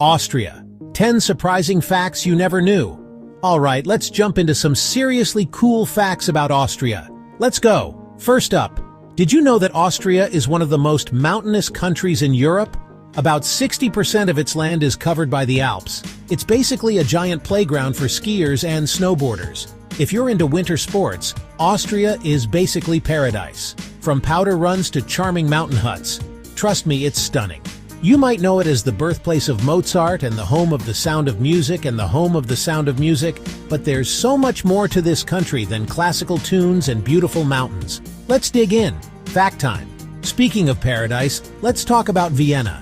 Austria. 10 surprising facts you never knew. Alright, let's jump into some seriously cool facts about Austria. Let's go. First up, did you know that Austria is one of the most mountainous countries in Europe? About 60% of its land is covered by the Alps. It's basically a giant playground for skiers and snowboarders. If you're into winter sports, Austria is basically paradise. From powder runs to charming mountain huts. Trust me, it's stunning. You might know it as the birthplace of Mozart and the home of the Sound of Music and the home of the Sound of Music, but there's so much more to this country than classical tunes and beautiful mountains. Let's dig in. Fact time. Speaking of paradise, let's talk about Vienna.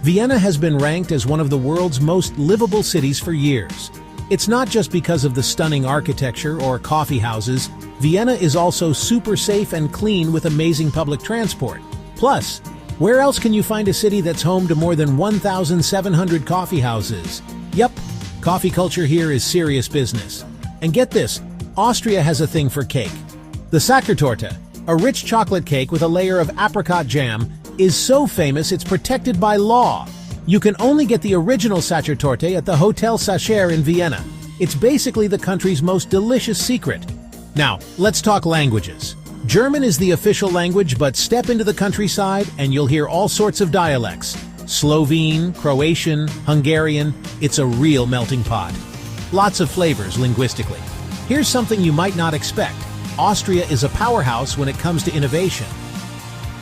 Vienna has been ranked as one of the world's most livable cities for years. It's not just because of the stunning architecture or coffee houses. Vienna is also super safe and clean with amazing public transport. Plus, where else can you find a city that's home to more than 1,700 coffee houses? Yup, coffee culture here is serious business. And get this, Austria has a thing for cake. The Sachertorte, a rich chocolate cake with a layer of apricot jam, is so famous it's protected by law. You can only get the original Sachertorte at the Hotel Sacher in Vienna. It's basically the country's most delicious secret. Now, let's talk languages. German is the official language, but step into the countryside and you'll hear all sorts of dialects. Slovene, Croatian, Hungarian, it's a real melting pot. Lots of flavors linguistically. Here's something you might not expect. Austria is a powerhouse when it comes to innovation.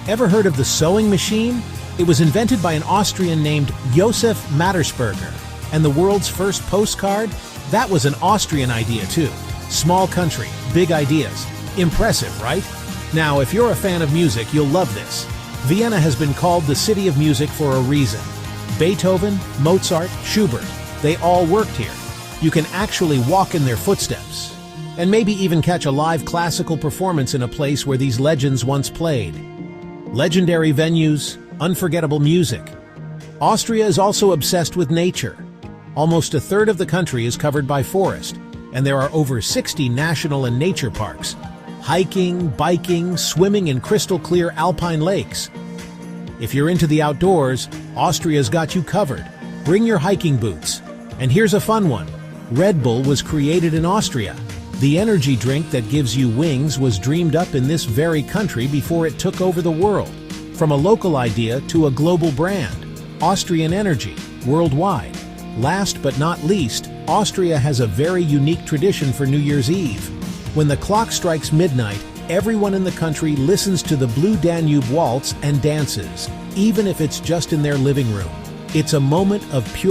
Ever heard of the sewing machine? It was invented by an Austrian named Josef Mattersberger. And the world's first postcard? That was an Austrian idea too. Small country, big ideas. Impressive, right? Now, if you're a fan of music, you'll love this. Vienna has been called the city of music for a reason. Beethoven, Mozart, Schubert, they all worked here. You can actually walk in their footsteps. And maybe even catch a live classical performance in a place where these legends once played. Legendary venues, unforgettable music. Austria is also obsessed with nature. Almost a third of the country is covered by forest, and there are over 60 national and nature parks. Hiking, biking, swimming in crystal-clear alpine lakes. If you're into the outdoors, Austria's got you covered. Bring your hiking boots. And here's a fun one. Red Bull was created in Austria. The energy drink that gives you wings was dreamed up in this very country before it took over the world. From a local idea to a global brand. Austrian Energy, worldwide. Last but not least, Austria has a very unique tradition for New Year's Eve. When the clock strikes midnight, everyone in the country listens to the Blue Danube Waltz and dances, even if it's just in their living room. It's a moment of pure